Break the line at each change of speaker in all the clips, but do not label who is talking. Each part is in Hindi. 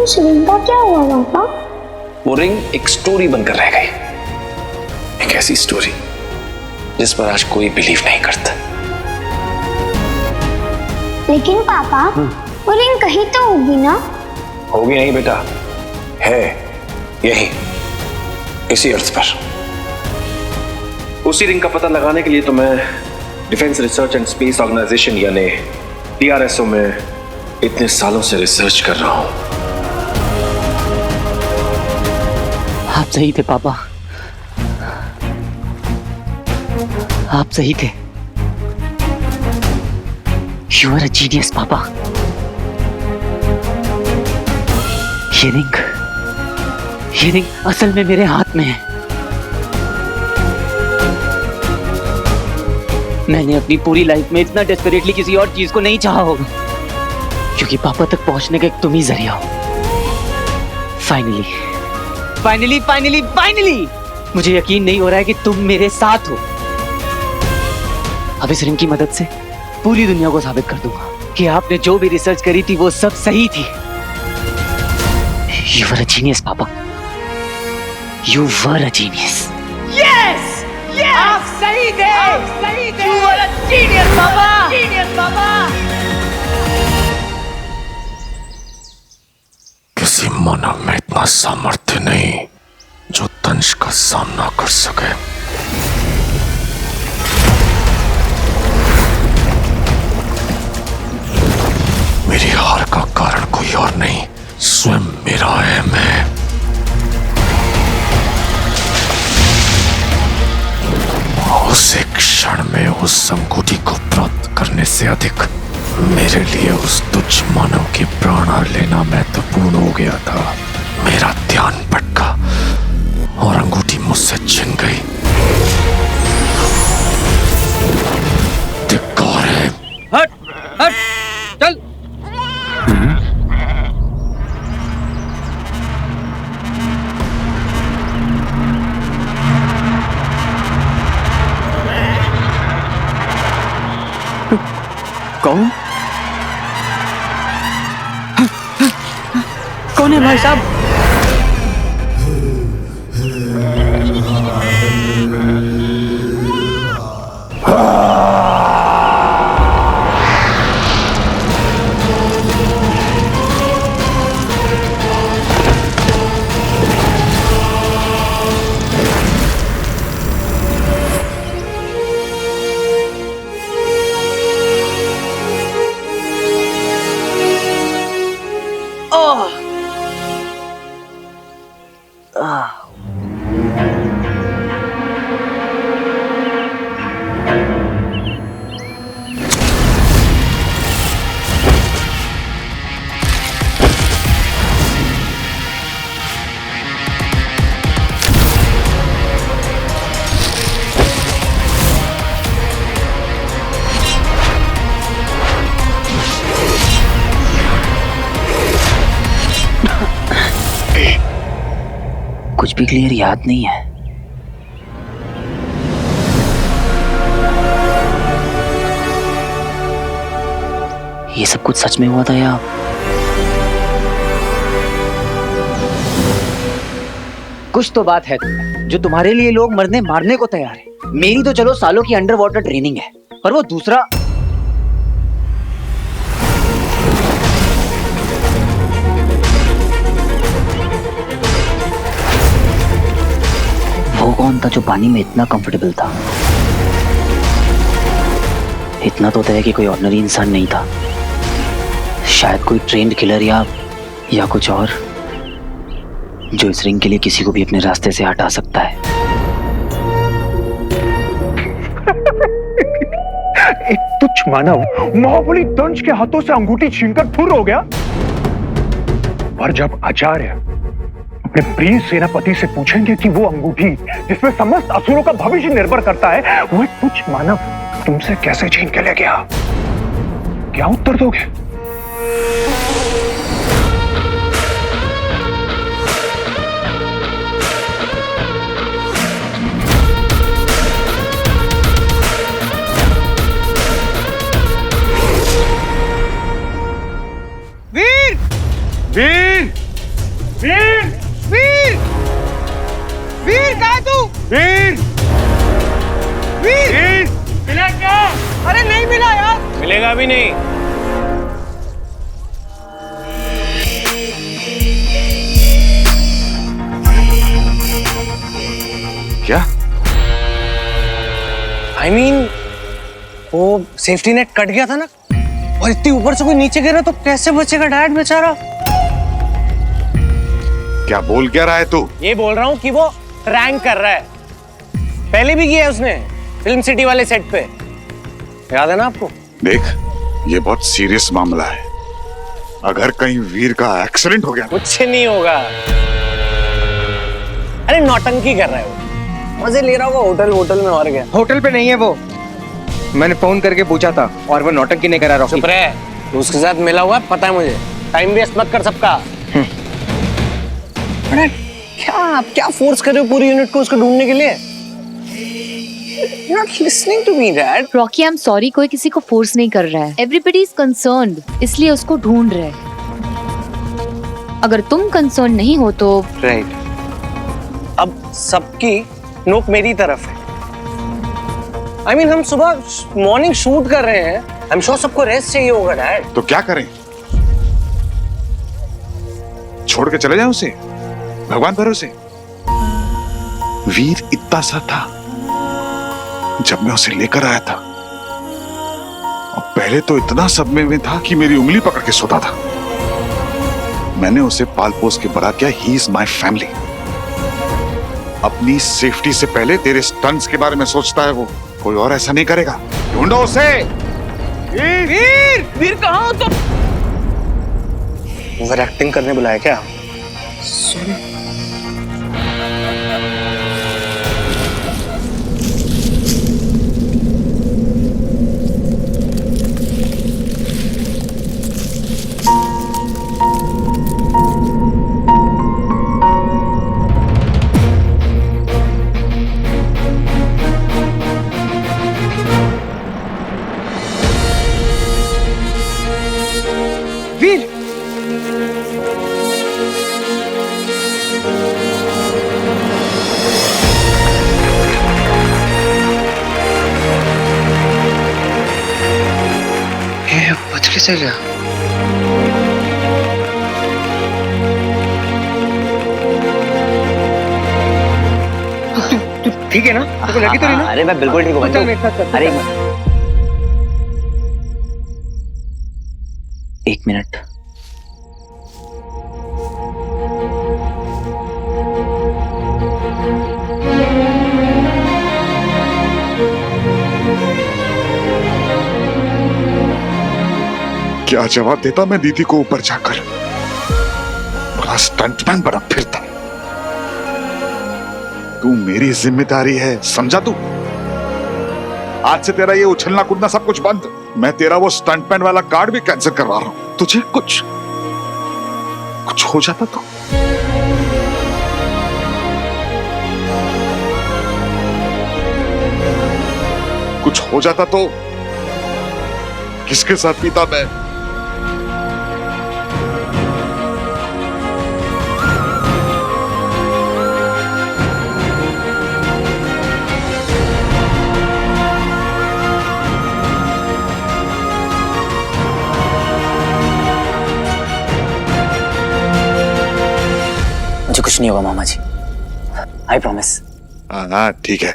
उस रिंग का क्या हुआ पापा?
वो रिंग एक स्टोरी बनकर रह गई, एक ऐसी स्टोरी जिस पर आज कोई बिलीव नहीं करता।
लेकिन पापा वो रिंग कहीं तो होगी ना?
होगी नहीं बेटा, है यही, इसी अर्थ पर। उसी रिंग का पता लगाने के लिए तो मैं defence research and space organisation यानी DRSO में इतने सालों से रिसर्च कर रहा हूं।
आप सही थे पापा, आप सही थे। You are a genius पापा। ये रिंग असल में मेरे हाथ में है। मैंने अपनी पूरी लाइफ में इतना डेस्परेटली किसी और चीज को नहीं चाहा होगा, क्योंकि पापा तक पहुंचने का एक तुम ही जरिया हो। फाइनली मुझे यकीन नहीं हो रहा है कि तुम मेरे साथ हो। अब इस रिंग की मदद से पूरी दुनिया को साबित कर दूंगा कि आपने जो भी रिसर्च करी थी वो सब सही थी। You were a genius, पापा। You were a genius.
Yes! आप सही थे। You were a genius, पापा।
किसी मानव में इतना सामर्थ्य नहीं जो दंश का सामना कर सके। मेरी हार का कारण कोई और नहीं, स्वयं मेरा अहम है। उस एक क्षण में उस अंगूठी को प्राप्त करने से अधिक मेरे लिए उस तुच्छ मानव के प्राण लेना महत्वपूर्ण हो गया था। मेरा ध्यान भटका और अंगूठी मुझसे छिन गई। धिक्कार है।
हट चल। कौन है भाई साहब? कुछ भी क्लियर याद नहीं है। ये सब कुछ सच में हुआ था या कुछ तो बात है जो तुम्हारे लिए लोग मरने मारने को तैयार है। मेरी तो चलो सालों की अंडर वाटर ट्रेनिंग है, पर वो दूसरा वो कौन था जो पानी में इतना कंफर्टेबल था? इतना तो तय है कि कोई ऑर्डिनरी इंसान नहीं था, शायद कोई ट्रेन्ड किलर या कुछ और, जो इस रिंग के लिए किसी को भी अपने रास्ते से हटा सकता है।
एक तुच्छ मानव महाबली दंश के हाथों से अंगूठी छीनकर फुर हो गया। और जब आचार्य अपने प्रिय सेनापति से पूछेंगे कि वो अंगूठी जिसमें समस्त असुरों का भविष्य निर्भर करता है, वो एक तुच्छ मानव तुमसे कैसे छीन के ले गया, क्या उत्तर दोगे?
वीर!
वीर! वीर! वीर!
मिला क्या? अरे नहीं मिला यार।
मिलेगा भी नहीं।
क्या?
I mean, वो सेफ्टी नेट कट गया था ना, और इतनी ऊपर से कोई नीचे गिरा तो कैसे बचेगा डैड बेचारा?
क्या बोल क्या रहा है तू?
ये बोल रहा हूँ कि वो रैंक कर रहा है। पहले भी किया है उसने फिल्म सिटी वाले सेट पे, याद है ना आपको?
देख, ये बहुत सीरियस मामला है। अगर कहीं वीर का एक्सीडेंट हो गया
कुछ नहीं होगा। अरे नौटंकी कर रहा है वो, मजे ले रहा होगा होटल में और गया।
होटल पे नहीं है वो, मैंने फोन करके पूछा था और वो नौटंकी नहीं करा। रॉकी
चुप रहे, तो उसके साथ मिला हुआ है, पता है मुझे। टाइम वेस्ट मत कर सबका। अरे क्या फोर्स कर रहे हो पूरी यूनिट को उसको ढूंढने के लिए? You're not listening to me, Dad.
Rocky, I am sorry, कोई किसी को फोर्स नहीं कर रहा है। एवरीबडी इज कंसर्न्ड, इसलिए उसको ढूंढ रहे हैं। अगर तुम कंसर्न नहीं हो तो
राइट। अब सबकी नोक मेरी तरफ है। I mean, हम सुबह मॉर्निंग शूट कर रहे हैं। I'm sure सबको रेस्ट चाहिए होगा डैड।
तो क्या करें? छोड़ के चले जाएं उसे भगवान भरोसे? वीर इतना सा था जब मैं उसे लेकर आया था, और पहले तो इतना सदमे में था कि मेरी उंगली पकड़ के सोता था। मैंने उसे पाल पोस के बड़ा किया। He is my family. अपनी सेफ्टी से पहले तेरे स्टंट्स के बारे में सोचता है वो। कोई और ऐसा नहीं करेगा। ढूंढो उसे।
वीर कहाँ हो तुम?
ओवर एक्टिंग करने बुलाया क्या?
वीर!
ये बच कैसे गया?
ठीक है ना? तुमको लगी तो नहीं ना?
अरे मैं बिल्कुल ठीक हूँ।
चल मेरे साथ चल।
अरे एक मिनट।
क्या जवाब देता मैं दीदी को ऊपर जाकर? बड़ा स्टंटमैन बना फिरता। तू मेरी जिम्मेदारी है, समझा तू? आज से तेरा ये उछलना कूदना सब कुछ बंद। मैं तेरा वो स्टंटमैन वाला कार्ड भी कैंसिल करवा रहा हूं। तुझे कुछ हो जाता तो? कुछ हो जाता तो किसके साथ पीता मैं?
मुझे कुछ नहीं होगा मामा जी, आई प्रॉमिस।
हाँ ठीक है।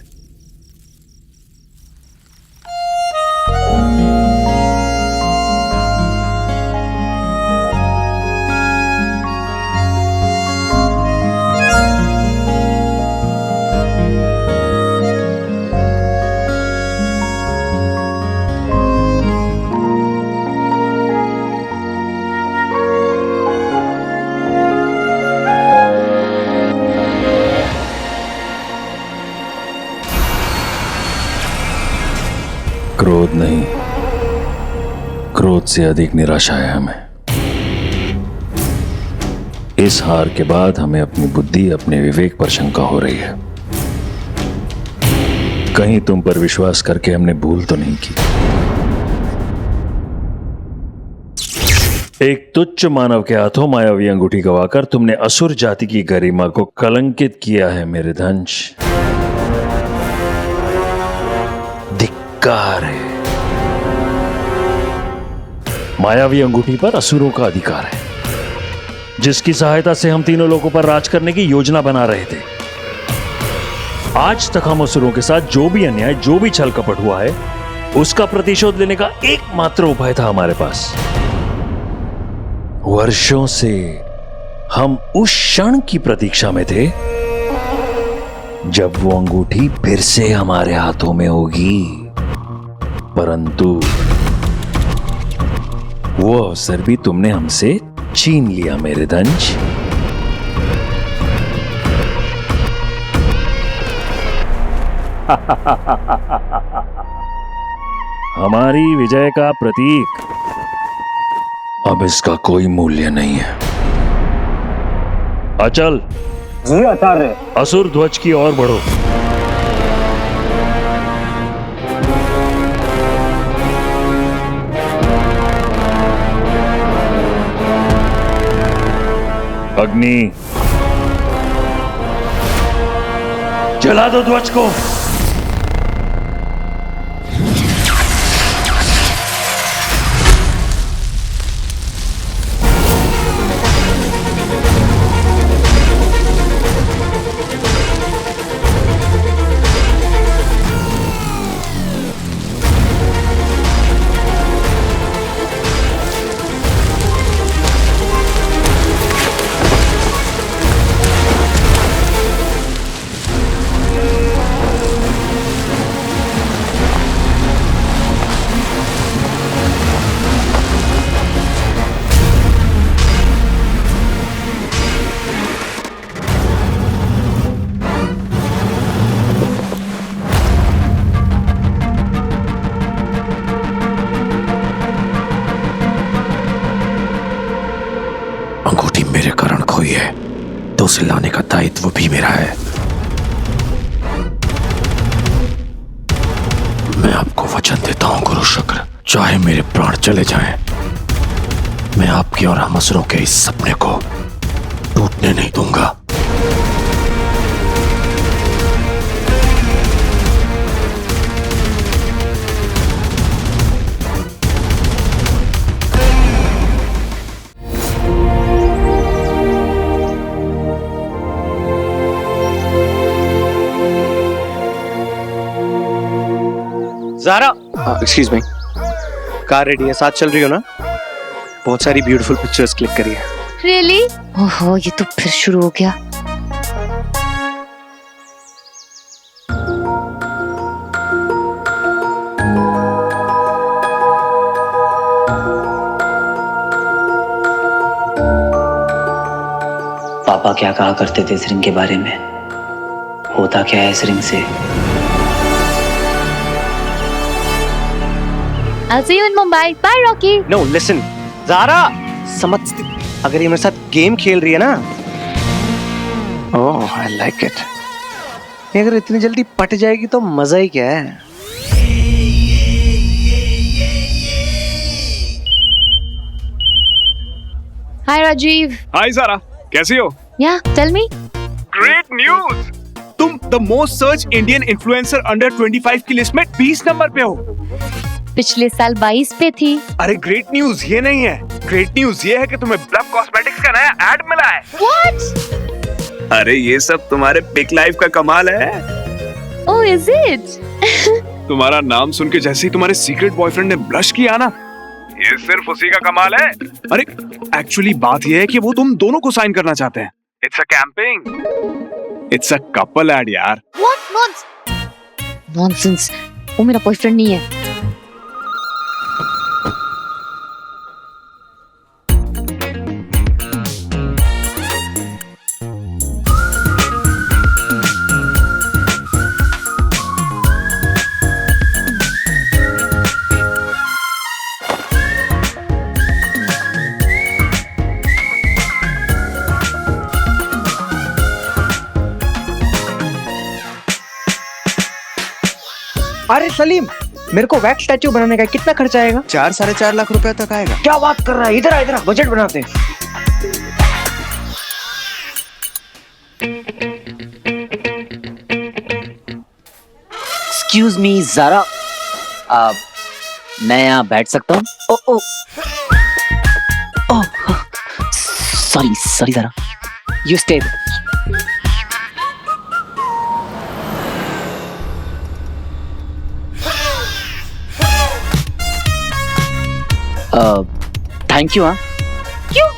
क्रोध नहीं, क्रोध से अधिक निराशा है हमें। इस हार के बाद हमें अपनी बुद्धि, अपने विवेक पर शंका हो रही है। कहीं तुम पर विश्वास करके हमने भूल तो नहीं की? एक तुच्छ मानव के हाथों मायावी अंगूठी गवाकर तुमने असुर जाति की गरिमा को कलंकित किया है मेरे धंश। धिक्कार है। मायावी अंगूठी पर असुरों का अधिकार है, जिसकी सहायता से हम तीनों लोगों पर राज करने की योजना बना रहे थे। आज तक हम असुरों के साथ जो भी अन्याय, जो भी छल कपट हुआ है, उसका प्रतिशोध लेने का एकमात्र उपाय था हमारे पास। वर्षों से हम उस क्षण की प्रतीक्षा में थे जब वो अंगूठी फिर से हमारे हाथों में होगी, परंतु वो अवसर भी तुमने हमसे छीन लिया मेरे दंश। हमारी विजय का प्रतीक अब इसका कोई मूल्य नहीं है। अचल,
जी आचार्य।
असुर ध्वज की ओर बढ़ो। अग्नि, जला दो ध्वज को।
अंगूठी मेरे कारण खोई है तो उसे लाने का दायित्व भी मेरा है। मैं आपको वचन देता हूं गुरु शुक्र, चाहे मेरे प्राण चले जाएं, मैं आपके और हम असुरों के इस सपने को टूटने नहीं दूंगा।
Zara, excuse me, car ready है, साथ चल रही हो ना? बहुत सारी ब्यूटीफुल पिक्चर्स क्लिक करी है।
रियली? ओहो, ये तो फिर शुरू हो गया।
पापा क्या कहा करते थे इस रिंग के बारे में? होता क्या है इस रिंग से?
I'll see you in Mumbai. Bye, Rocky.
No, listen, Zaara, समझती, अगर ये मेरे साथ गेम खेल रही है ना, ओह, I like it. ये अगर इतनी जल्दी पट जाएगी तो मजा ही क्या है?
Hi, Rajiv.
हाय सारा, कैसी हो?
Yeah, tell me.
Great news, तुम the most search Indian influencer under 25 की लिस्ट में 20 नंबर पे हो।
पिछले साल 22 पे थी।
अरे ग्रेट न्यूज ये नहीं है, ग्रेट न्यूज ये है कि तुम्हें ब्लफ कॉस्मेटिक्स का नया एड मिला है।
What?
अरे ये सब तुम्हारे पिक लाइफ का कमाल है।
Oh, is it?
तुम्हारा नाम सुन के जैसे ही तुम्हारे सीक्रेट बॉयफ्रेंड ने ब्लश किया ना, ये सिर्फ उसी का कमाल है। अरे एक्चुअली बात ये है कि वो तुम दोनों को साइन करना चाहते हैं। It's a camping, it's a couple ad यार।
What? Nonsense. वो मेरा बॉयफ्रेंड नहीं है।
अरे सलीम, मेरे को वैक्स स्टैचू बनाने का कितना खर्चा आएगा?
4-4.5 लाख रुपए तक आएगा।
क्या बात कर रहा है? इधर आ, इधर आ, बजट बनाते हैं।
एक्सक्यूज मी ज़ारा, मैं यहाँ बैठ सकता हूँ? ओ ओ ओ सॉरी सॉरी जरा, यू स्टे। Thank you. हाँ
क्यों?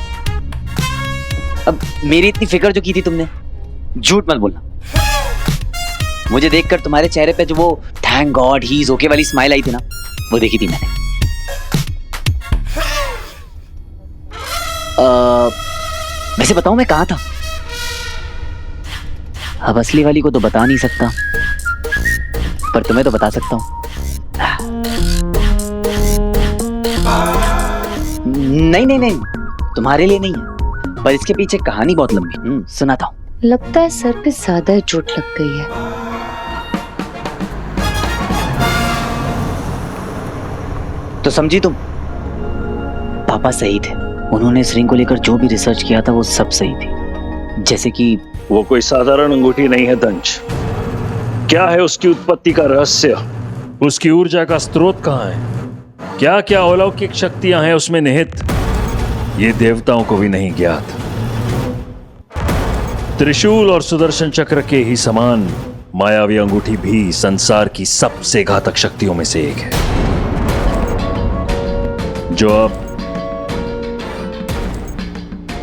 अब मेरी इतनी फिक्र जो की थी तुमने, झूठ मत बोलना। मुझे देखकर तुम्हारे चेहरे पे जो वो thank God he is okay वाली स्माइल आई थी ना, वो देखी थी मैंने। वैसे बताऊं मैं कहाँ था? अब असली वाली को तो बता नहीं सकता, पर तुम्हें तो बता सकता हूं। नहीं नहीं नहीं, तुम्हारे लिए नहीं है, पर इसके पीछे कहानी बहुत लंबी। सुनाता हूं।
लगता है सर पे ज्यादा चोट लग गई है।
तो समझी तुम? पापा सही थे, उन्होंने इस रिंग को लेकर जो भी रिसर्च किया था वो सब सही थी। जैसे कि
वो कोई साधारण अंगूठी नहीं है दंश। क्या है उसकी उत्पत्ति का रहस्य? उसकी ऊर्जा का स्रोत कहाँ है? क्या क्या अलौकिक शक्तियां हैं उसमें निहित? ये देवताओं को भी नहीं ज्ञात। त्रिशूल और सुदर्शन चक्र के ही समान मायावी अंगूठी भी संसार की सबसे घातक शक्तियों में से एक है, जो अब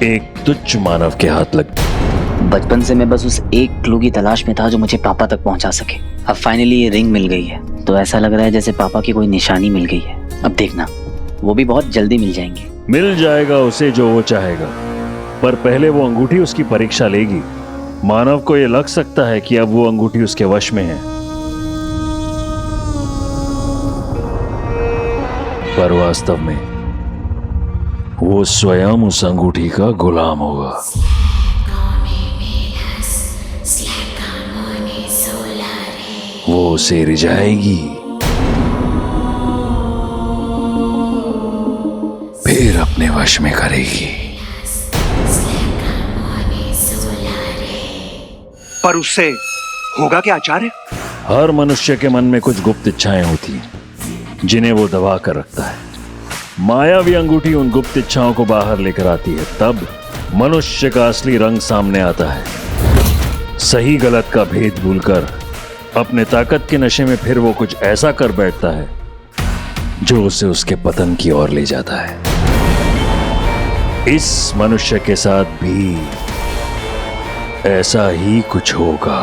एक तुच्छ मानव के हाथ लग।
बचपन से मैं बस उस एक क्लू की तलाश में था जो मुझे पापा तक पहुंचा सके। अब फाइनली ये रिंग मिल गई है, तो ऐसा लग रहा है जैसे पापा की कोई निशानी मिल गई है। अब देखना, वो भी बहुत जल्दी मिल जाएंगे।
मिल जाएगा उसे जो वो चाहेगा, पर पहले वो अंगूठी उसकी परीक्षा लेगी। मानव को यह लग सकता है कि अब वो अंगूठी उसके वश में है, पर वास्तव में वो स्वयं उस अंगूठी का गुलाम होगा। वो उसे रिझाएगी, फिर अपने वश में करेगी।
पर उससे होगा क्या आचार्य?
हर मनुष्य के मन में कुछ गुप्त इच्छाएं होती हैं, जिन्हें वो दबा कर रखता है। मायावी अंगूठी उन गुप्त इच्छाओं को बाहर लेकर आती है, तब मनुष्य का असली रंग सामने आता है। सही गलत का भेद भूलकर अपने ताकत के नशे में फिर वो कुछ ऐसा कर बैठता है जो उसे उसके पतन की ओर ले जाता है। इस मनुष्य के साथ भी ऐसा ही कुछ होगा।